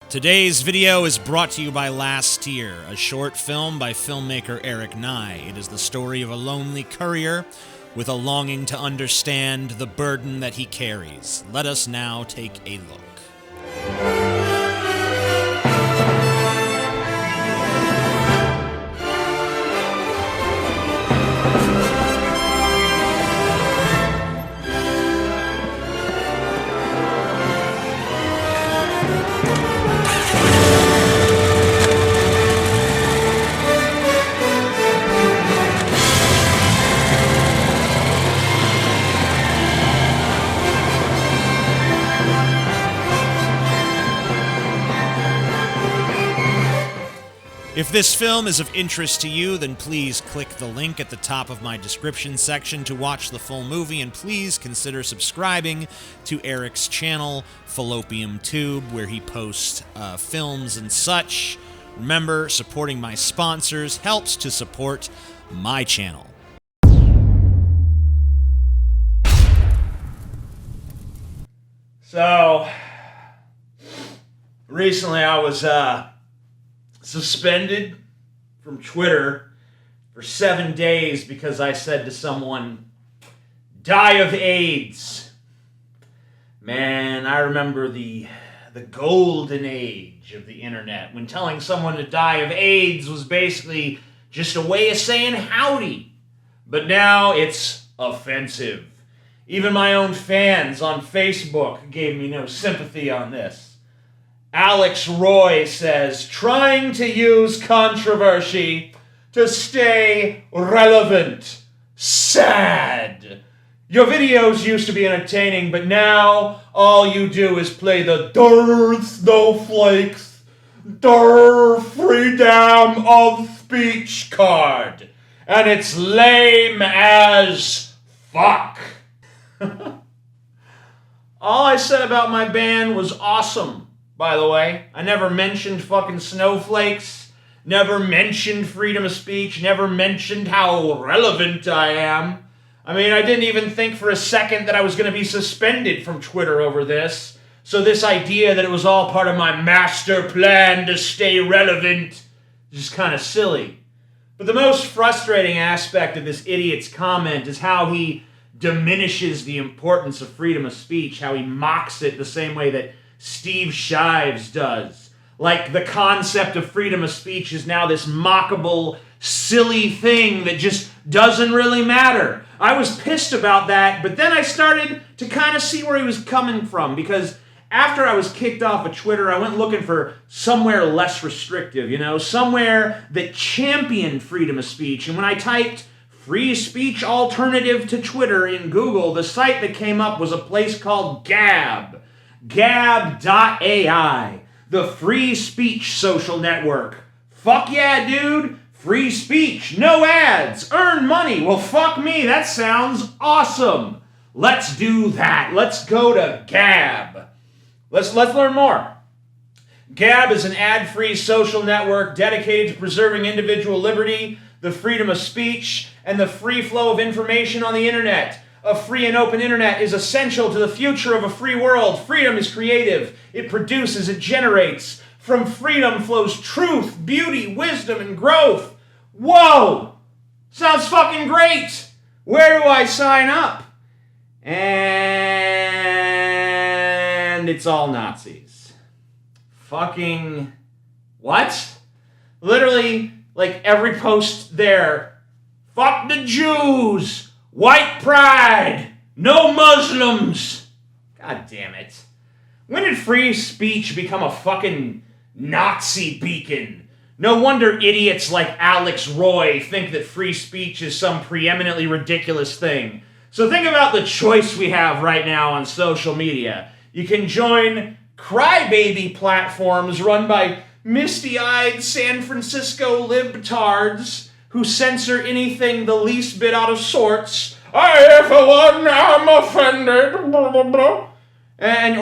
Today's video is brought to you by Last Year, a short film by filmmaker Eric Nye. It is the story of a lonely courier with a longing to understand the burden that he carries. Let us now take a look. If this film is of interest to you, then please click the link at the top of my description section to watch the full movie, and please consider subscribing to Eric's channel, Fallopian Tube, where he posts films and such. Remember, supporting my sponsors helps to support my channel. So, recently I was suspended from Twitter for 7 days because I said to someone, "Die of AIDS." Man, I remember the golden age of the internet, when telling someone to die of AIDS was basically just a way of saying howdy. But now it's offensive. Even my own fans on Facebook gave me no sympathy on this. Alex Roy says, trying to use controversy to stay relevant. Sad. Your videos used to be entertaining, but now all you do is play the "Durr snowflakes, durr freedom of speech" card. And it's lame as fuck. All I said about my band was awesome. By the way, I never mentioned fucking snowflakes, never mentioned freedom of speech, never mentioned how relevant I am. I mean, I didn't even think for a second that I was going to be suspended from Twitter over this. So this idea that it was all part of my master plan to stay relevant is just kind of silly. But the most frustrating aspect of this idiot's comment is how he diminishes the importance of freedom of speech, how he mocks it the same way that Steve Shives does. Like the concept of freedom of speech is now this mockable, silly thing that just doesn't really matter. I was pissed about that, but then I started to kind of see where he was coming from, because after I was kicked off of Twitter, I went looking for somewhere less restrictive, somewhere that championed freedom of speech. And when I typed "free speech alternative to Twitter" in Google, the site that came up was a place called Gab. Gab.ai, the free speech social network. Fuck yeah, dude. Free speech, no ads, earn money. Well, fuck me, that sounds awesome. Let's do that. Let's go to Gab. Let's learn more. Gab is an ad-free social network dedicated to preserving individual liberty, the freedom of speech, and the free flow of information on the internet. A free and open internet is essential to the future of a free world. Freedom is creative. It produces, it generates. From freedom flows truth, beauty, wisdom, and growth. Whoa! Sounds fucking great! Where do I sign up? And it's all Nazis. Fucking what? Literally, like every post there. Fuck the Jews! White pride! No Muslims! God damn it. When did free speech become a fucking Nazi beacon? No wonder idiots like Alex Roy think that free speech is some preeminently ridiculous thing. So think about the choice we have right now on social media. You can join crybaby platforms run by misty-eyed San Francisco libtards who censor anything the least bit out of sorts. I, for one, am offended, blah, blah, blah.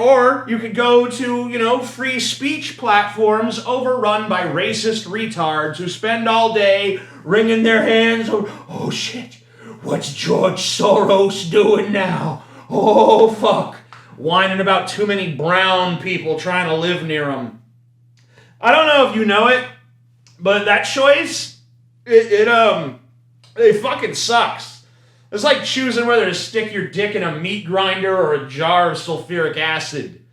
Or you could go to, free speech platforms overrun by racist retards who spend all day wringing their hands. Oh shit, what's George Soros doing now? Oh fuck, whining about too many brown people trying to live near him. I don't know if you know it, but that choice, it fucking sucks. It's like choosing whether to stick your dick in a meat grinder or a jar of sulfuric acid.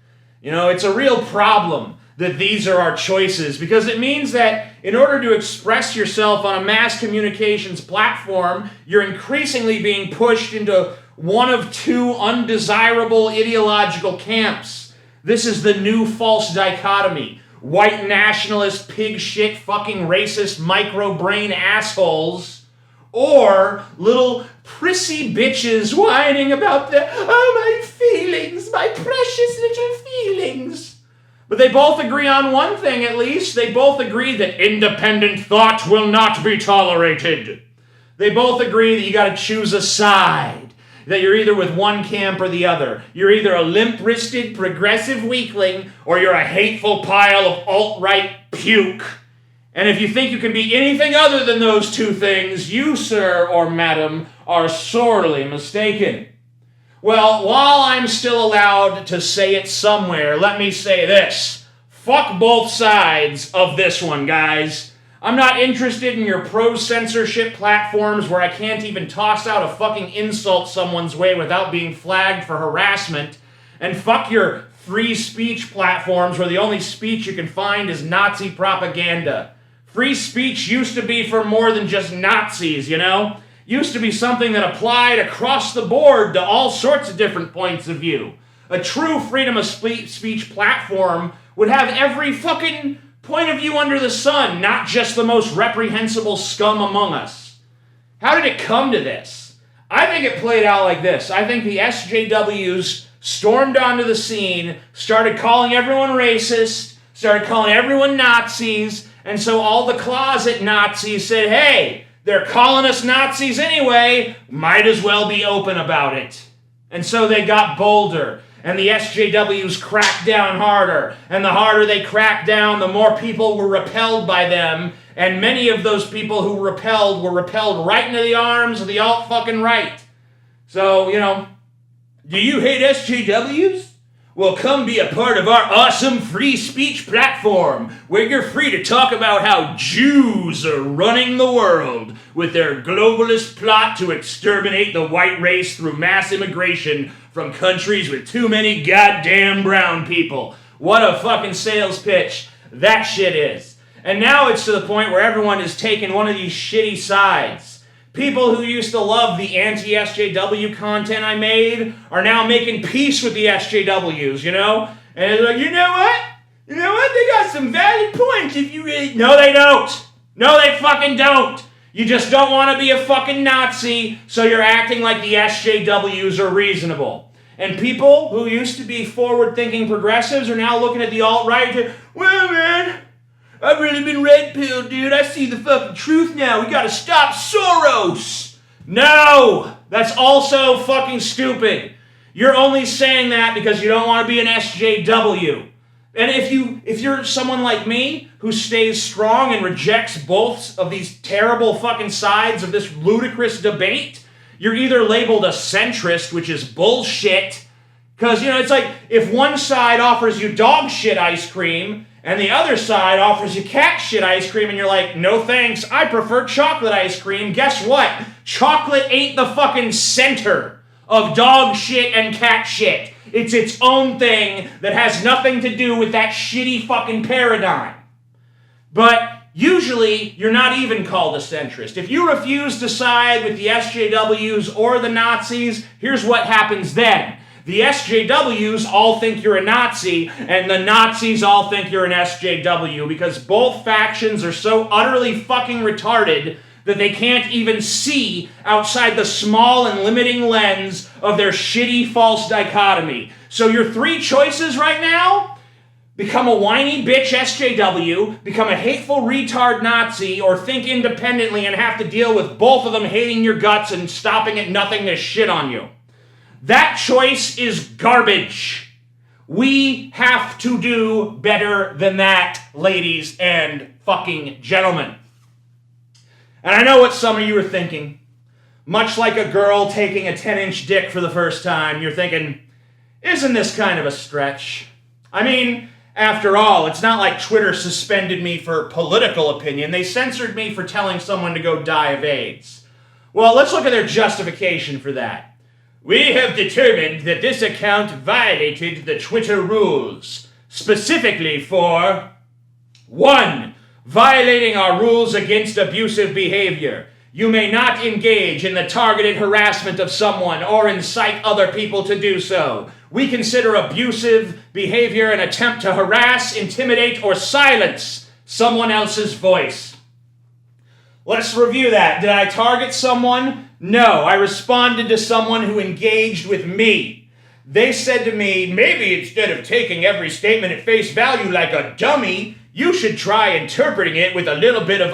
You know, it's a real problem that these are our choices, because it means that in order to express yourself on a mass communications platform, you're increasingly being pushed into one of two undesirable ideological camps. This is the new false dichotomy. White nationalist, pig shit, fucking racist, micro-brain assholes, or little prissy bitches whining about my feelings, my precious little feelings. But they both agree on one thing, at least. They both agree that independent thought will not be tolerated. They both agree that you gotta choose a side, that you're either with one camp or the other. You're either a limp-wristed progressive weakling, or you're a hateful pile of alt-right puke. And if you think you can be anything other than those two things, you, sir or madam, are sorely mistaken. Well, while I'm still allowed to say it somewhere, let me say this. Fuck both sides of this one, guys. I'm not interested in your pro-censorship platforms where I can't even toss out a fucking insult someone's way without being flagged for harassment. And fuck your free speech platforms where the only speech you can find is Nazi propaganda. Free speech used to be for more than just Nazis, you know? Used to be something that applied across the board to all sorts of different points of view. A true freedom of speech platform would have every fucking point of view under the sun, not just the most reprehensible scum among us. How did it come to this? I think it played out like this. I think the SJWs stormed onto the scene, started calling everyone racist, started calling everyone Nazis, and so all the closet Nazis said, hey, they're calling us Nazis anyway, might as well be open about it. And so they got bolder, and the SJWs cracked down harder, and the harder they cracked down, the more people were repelled by them, and many of those people who were repelled right into the arms of the alt-fucking-right. So, you know, do you hate SJWs? Well, come be a part of our awesome free speech platform, where you're free to talk about how Jews are running the world with their globalist plot to exterminate the white race through mass immigration from countries with too many goddamn brown people. What a fucking sales pitch that shit is. And now it's to the point where everyone is taking one of these shitty sides. People who used to love the anti-SJW content I made are now making peace with the SJWs, you know? And they're like, you know what? You know what? They got some valid points if you really... No, they don't. No, they fucking don't. You just don't want to be a fucking Nazi, so you're acting like the SJWs are reasonable. And people who used to be forward-thinking progressives are now looking at the alt-right and, well, man, I've really been red-pilled, dude. I see the fucking truth now. We gotta stop Soros. No! That's also fucking stupid. You're only saying that because you don't want to be an SJW. And if you're someone like me who stays strong and rejects both of these terrible fucking sides of this ludicrous debate, you're either labeled a centrist, which is bullshit, because, you know, it's like if one side offers you dog shit ice cream and the other side offers you cat shit ice cream, and you're like, no thanks, I prefer chocolate ice cream. Guess what? Chocolate ain't the fucking center of dog shit and cat shit. It's its own thing that has nothing to do with that shitty fucking paradigm. But usually, you're not even called a centrist. If you refuse to side with the SJWs or the Nazis, here's what happens then. The SJWs all think you're a Nazi, and the Nazis all think you're an SJW, because both factions are so utterly fucking retarded that they can't even see outside the small and limiting lens of their shitty false dichotomy. So your three choices right now: become a whiny bitch SJW, become a hateful retard Nazi, or think independently and have to deal with both of them hating your guts and stopping at nothing to shit on you. That choice is garbage. We have to do better than that, ladies and fucking gentlemen. And I know what some of you are thinking. Much like a girl taking a 10-inch dick for the first time, you're thinking, isn't this kind of a stretch? I mean, After all, it's not like Twitter suspended me for political opinion. They censored me for telling someone to go die of AIDS. Well, let's look at their justification for that. We have determined that this account violated the Twitter rules, specifically for 1. Violating our rules against abusive behavior. You may not engage in the targeted harassment of someone or incite other people to do so. We consider abusive behavior an attempt to harass, intimidate, or silence someone else's voice. Let's review that. Did I target someone? No, I responded to someone who engaged with me. They said to me, maybe instead of taking every statement at face value like a dummy, you should try interpreting it with a little bit of,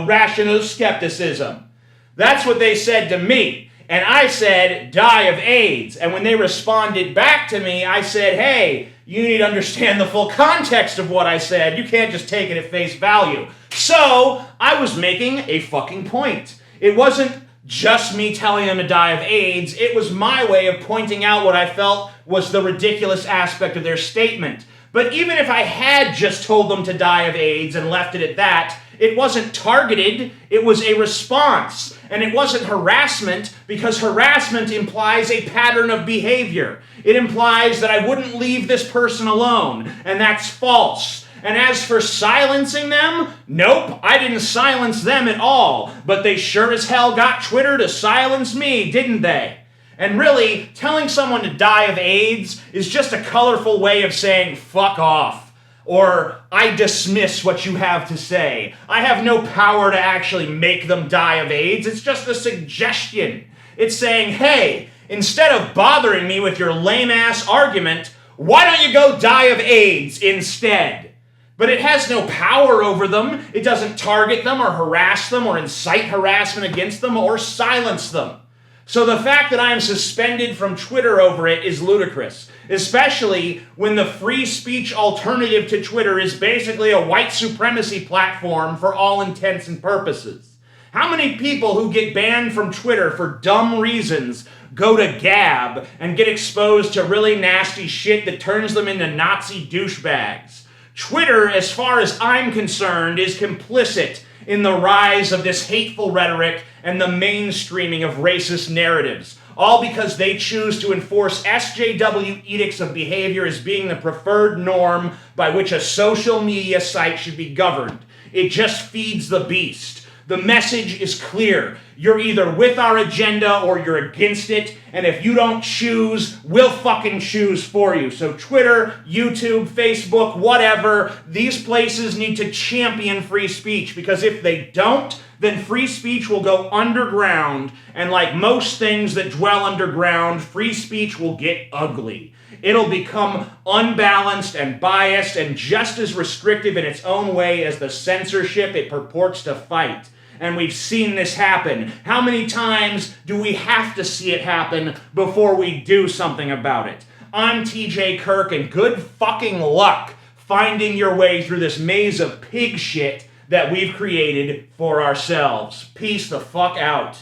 rational skepticism. That's what they said to me. And I said, die of AIDS. And when they responded back to me, I said, hey, you need to understand the full context of what I said. You can't just take it at face value. So I was making a fucking point. It wasn't just me telling them to die of AIDS. It was my way of pointing out what I felt was the ridiculous aspect of their statement. But even if I had just told them to die of AIDS and left it at that, it wasn't targeted, it was a response. And it wasn't harassment, because harassment implies a pattern of behavior. It implies that I wouldn't leave this person alone, and that's false. And as for silencing them, nope, I didn't silence them at all. But they sure as hell got Twitter to silence me, didn't they? And really, telling someone to die of AIDS is just a colorful way of saying, fuck off. Or, I dismiss what you have to say. I have no power to actually make them die of AIDS. It's just a suggestion. It's saying, hey, instead of bothering me with your lame-ass argument, why don't you go die of AIDS instead? But it has no power over them. It doesn't target them or harass them or incite harassment against them or silence them. So the fact that I am suspended from Twitter over it is ludicrous, especially when the free speech alternative to Twitter is basically a white supremacy platform for all intents and purposes. How many people who get banned from Twitter for dumb reasons go to Gab and get exposed to really nasty shit that turns them into Nazi douchebags? Twitter, as far as I'm concerned, is complicit in the rise of this hateful rhetoric and the mainstreaming of racist narratives, all because they choose to enforce SJW edicts of behavior as being the preferred norm by which a social media site should be governed. It just feeds the beast. The message is clear. You're either with our agenda or you're against it, and if you don't choose, we'll fucking choose for you. So Twitter, YouTube, Facebook, whatever, these places need to champion free speech, because if they don't, then free speech will go underground, and like most things that dwell underground, free speech will get ugly. It'll become unbalanced and biased and just as restrictive in its own way as the censorship it purports to fight. And we've seen this happen. How many times do we have to see it happen before we do something about it? I'm TJ Kirk, and good fucking luck finding your way through this maze of pig shit that we've created for ourselves. Peace the fuck out.